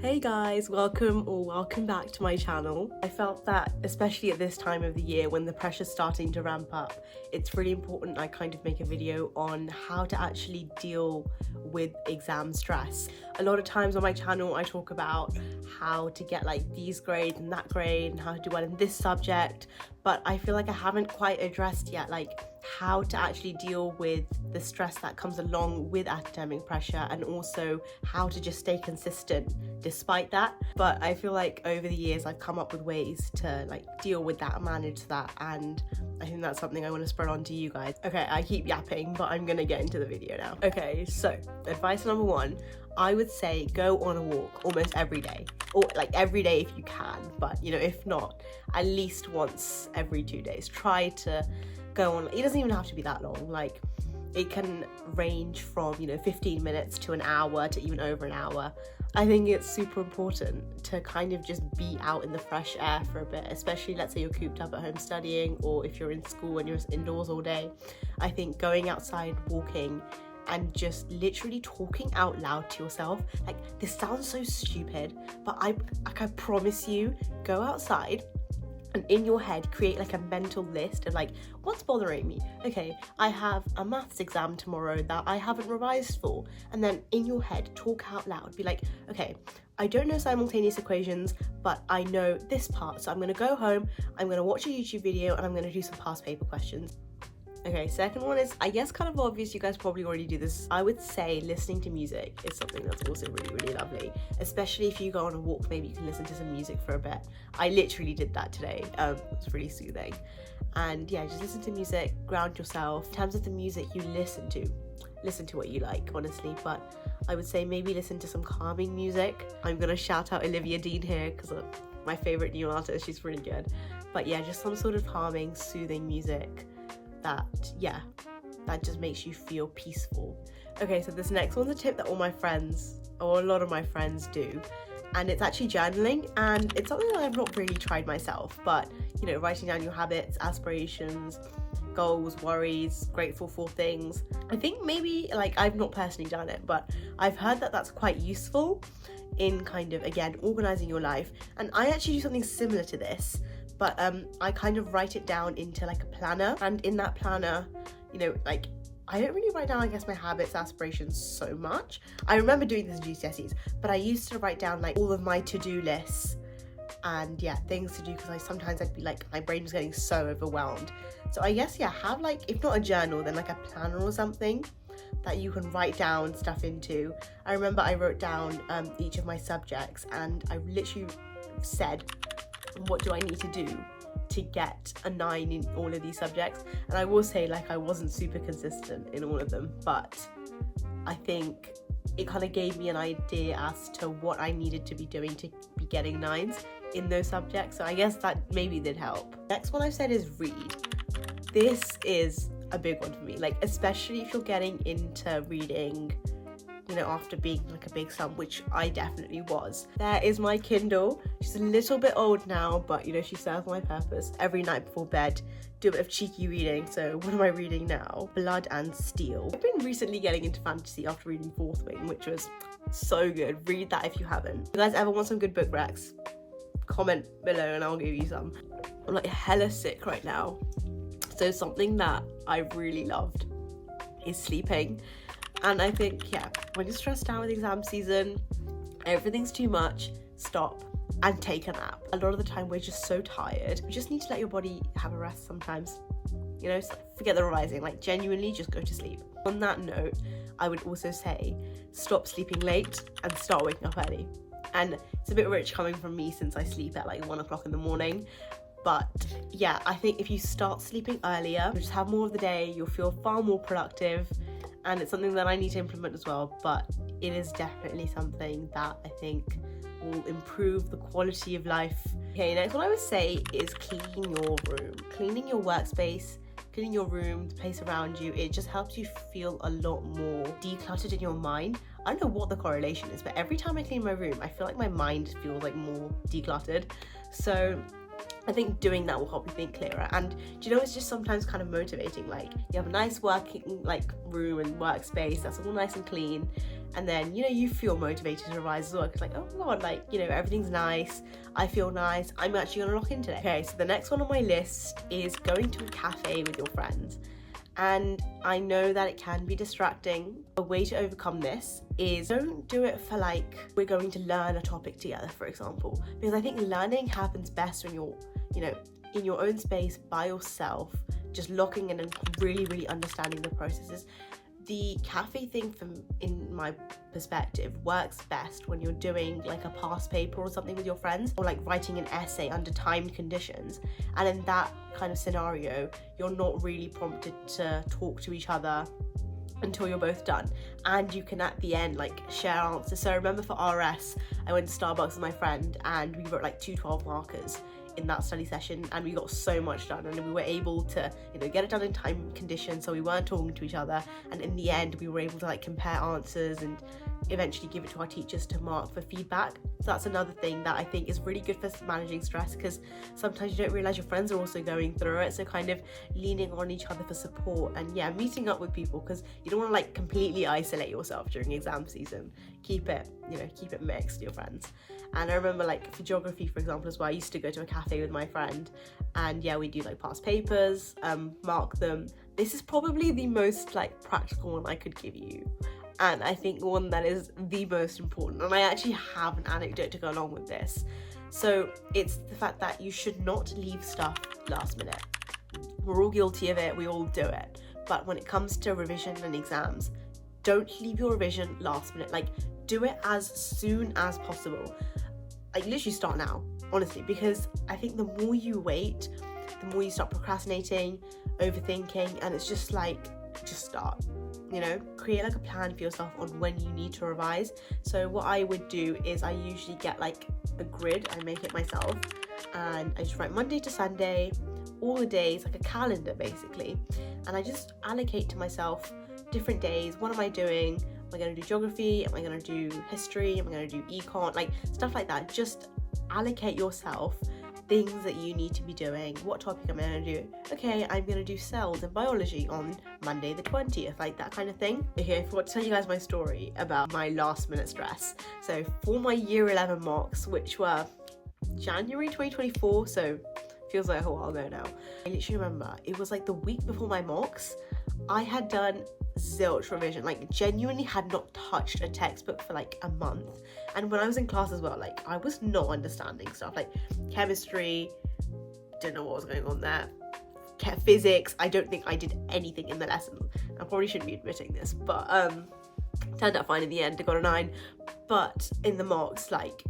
Hey guys, welcome back to my channel. I felt that especially at this time of the year when the pressure's starting to ramp up, it's really important I kind of make a video on how to actually deal with exam stress. A lot of times on my channel I talk about how to get like these grades and that grade and how to do well in this subject, but I feel like I haven't quite addressed yet like how to actually deal with the stress that comes along with academic pressure and also how to just stay consistent despite that. But I feel like over the years I've come up with ways to like deal with that and manage that, and I think that's something I want to spread on to you guys. Okay, I keep yapping, but I'm gonna get into the video now. Okay, so advice number one, I would say go on a walk almost every day, or like every day if you can, but you know, if not, at least once every 2 days. Try to go on. It doesn't even have to be that long, like it can range from 15 minutes to an hour to even over an hour. I think it's super important to kind of just be out in the fresh air for a bit, especially let's say you're cooped up at home studying, or if you're in school and you're indoors all day. I think going outside, walking, and just literally talking out loud to yourself, like this sounds so stupid, but I promise you, go outside and in your head create like a mental list of like, what's bothering me? Okay, I have a maths exam tomorrow that I haven't revised for. And then in your head, talk out loud. Be like, okay, I don't know simultaneous equations, but I know this part. So I'm gonna go home, I'm gonna watch a YouTube video, and I'm gonna do some past paper questions. Okay, second one is, I guess kind of obvious, you guys probably already do this. I would say listening to music is something that's also really, really lovely. Especially if you go on a walk, maybe you can listen to some music for a bit. I literally did that today. It's really soothing. And yeah, just listen to music, ground yourself. In terms of the music you listen to what you like, honestly. But I would say maybe listen to some calming music. I'm gonna shout out Olivia Dean here because my favorite new artist, she's really good. But yeah, just some sort of calming, soothing music that just makes you feel peaceful. Okay, so this next one's a tip that all my friends, or a lot of my friends do, and it's actually journaling, and it's something that I've not really tried myself, but writing down your habits, aspirations, goals, worries, grateful for things. I think maybe, like, I've not personally done it, but I've heard that that's quite useful in kind of, again, organizing your life. And I actually do something similar to this, but I kind of write it down into like a planner, and in that planner, like I don't really write down, I guess, my habits, aspirations so much. I remember doing this in GCSEs, but I used to write down like all of my to-do lists and things to do, because sometimes I'd be like, my brain was getting so overwhelmed. So I guess have like, if not a journal, then like a planner or something that you can write down stuff into. I remember I wrote down each of my subjects, and I literally said, what do I need to do to get a 9 in all of these subjects? And I will say, like, I wasn't super consistent in all of them, but I think it kind of gave me an idea as to what I needed to be doing to be getting 9s in those subjects. So I guess that maybe did help. Next one I've said is read. This is a big one for me, like especially if you're getting into reading after being like a big slump, which I definitely was. There is my Kindle. She's a little bit old now, but she serves my purpose. Every night before bed, do a bit of cheeky reading. So what am I reading now? Blood and Steel. I've been recently getting into fantasy after reading Fourth Wing, which was so good. Read that if you haven't. If you guys ever want some good book recs, comment below and I'll give you some. I'm like hella sick right now, so something that I really loved is sleeping. And I think, when you're stressed out with exam season, everything's too much, stop and take a nap. A lot of the time we're just so tired. You just need to let your body have a rest sometimes. Forget the revising, like genuinely just go to sleep. On that note, I would also say stop sleeping late and start waking up early. And it's a bit rich coming from me since I sleep at like 1 o'clock in the morning. But I think if you start sleeping earlier, you'll just have more of the day, you'll feel far more productive. And it's something that I need to implement as well, but it is definitely something that I think will improve the quality of life. Okay, next one I would say is cleaning your room. Cleaning your workspace, cleaning your room, the place around you, it just helps you feel a lot more decluttered in your mind. I don't know what the correlation is, but every time I clean my room, I feel like my mind feels like more decluttered. So I think doing that will help you think clearer. And do you know, it's just sometimes kind of motivating. Like, you have a nice working like room and workspace that's all nice and clean, and then, you know, you feel motivated to revise as well. It's like, oh my god, like, you know, everything's nice, I feel nice, I'm actually gonna lock in today. Okay, so the next one on my list is going to a cafe with your friends. And I know that it can be distracting. A way to overcome this is don't do it for like, we're going to learn a topic together, for example. Because I think learning happens best when you're, you know, in your own space by yourself, just locking in and really, really understanding the processes. The cafe thing, from in my perspective, works best when you're doing like a past paper or something with your friends, or like writing an essay under timed conditions. And in that kind of scenario, you're not really prompted to talk to each other until you're both done, and you can at the end like share answers. So I remember for RS, I went to Starbucks with my friend and we wrote like 2 12 markers in that study session, and we got so much done, and we were able to, you know, get it done in time conditions, so we weren't talking to each other, and in the end we were able to like compare answers and eventually give it to our teachers to mark for feedback. So that's another thing that I think is really good for managing stress, because sometimes you don't realize your friends are also going through it. So kind of leaning on each other for support, and yeah, meeting up with people, because you don't want to like completely isolate yourself during exam season. Keep it, you know, keep it mixed, your friends. And I remember like for geography, for example, as well, I used to go to a cafe with my friend, and yeah, we do like past papers, mark them. This is probably the most like practical one I could give you, and I think one that is the most important. And I actually have an anecdote to go along with this. So it's the fact that you should not leave stuff last minute. We're all guilty of it, we all do it. But when it comes to revision and exams, don't leave your revision last minute. Like, do it as soon as possible. Like, literally start now, honestly, because I think the more you wait, the more you start procrastinating, overthinking, and it's just like, just start. You know, create like a plan for yourself on when you need to revise. So what I would do is I usually get like a grid, I make it myself, and I just write Monday to Sunday, all the days, like a calendar basically, and I just allocate to myself different days. What am I doing? Am I going to do geography? Am I going to do history? Am I going to do econ? Like stuff like that. Just allocate yourself things that you need to be doing. What topic am I going to do? Okay, I'm going to do cells and biology on Monday the 20th, like that kind of thing. Okay, I forgot to tell you guys my story about my last minute stress. So for my year 11 mocks, which were January 2024, so feels like a while ago now, I literally remember it was like the week before my mocks. I had done zilch revision, like genuinely had not touched a textbook for like a month. And when I was in class as well, like I was not understanding stuff like chemistry, didn't know what was going on there. Physics, I don't think I did anything in the lesson. I probably shouldn't be admitting this, but turned out fine in the end. I got a 9. But in the mocks, like,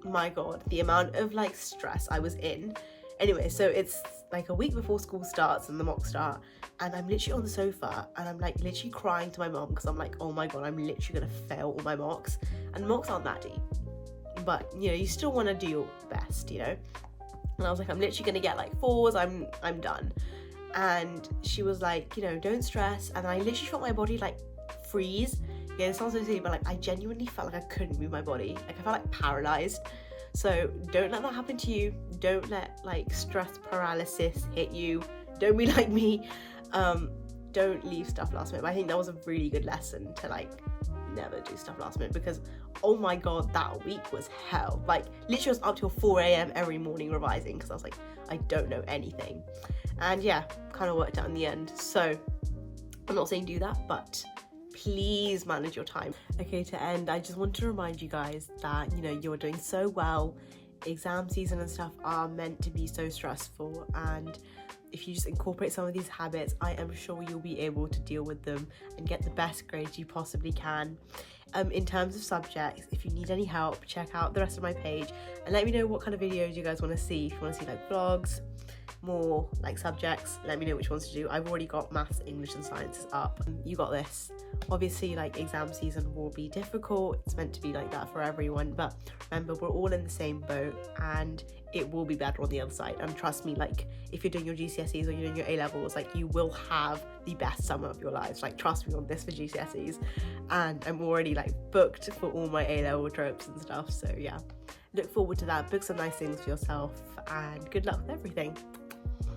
my god, the amount of like stress I was in. Anyway, so it's like a week before school starts and the mock start, and I'm literally on the sofa and I'm like literally crying to my mom because I'm like, oh my god, I'm literally gonna fail all my mocks. And mocks aren't that deep, but you know, you still want to do your best, you know. And I was like, I'm literally gonna get like 4s, I'm done. And she was like, you know, don't stress. And I literally felt my body like freeze. Yeah, it sounds so silly, but like I genuinely felt like I couldn't move my body. Like I felt like paralyzed. So don't let that happen to you. Don't let like stress paralysis hit you. Don't be like me. Don't leave stuff last minute. But I think that was a really good lesson to like never do stuff last minute, because oh my god, that week was hell. Like literally I was up till 4 a.m. every morning revising because I was like, I don't know anything. And yeah, kind of worked out in the end. So I'm not saying do that, but please manage your time. Okay, to end, I just want to remind you guys that, you know, you're doing so well. Exam season and stuff are meant to be so stressful, and if you just incorporate some of these habits, I am sure you'll be able to deal with them and get the best grades you possibly can. In terms of subjects, if you need any help, check out the rest of my page and let me know what kind of videos you guys want to see. If you want to see like vlogs, more like subjects, let me know which ones to do. I've already got maths, English and sciences up. You got this. Obviously, like exam season will be difficult. It's meant to be like that for everyone, but remember, we're all in the same boat and it will be better on the other side. And trust me, like if you're doing your GCSEs or you're doing your A levels, like you will have the best summer of your lives. Like trust me on this for GCSEs. And I'm already like booked for all my A level tropes and stuff. So yeah, look forward to that, book some nice things for yourself, and good luck with everything.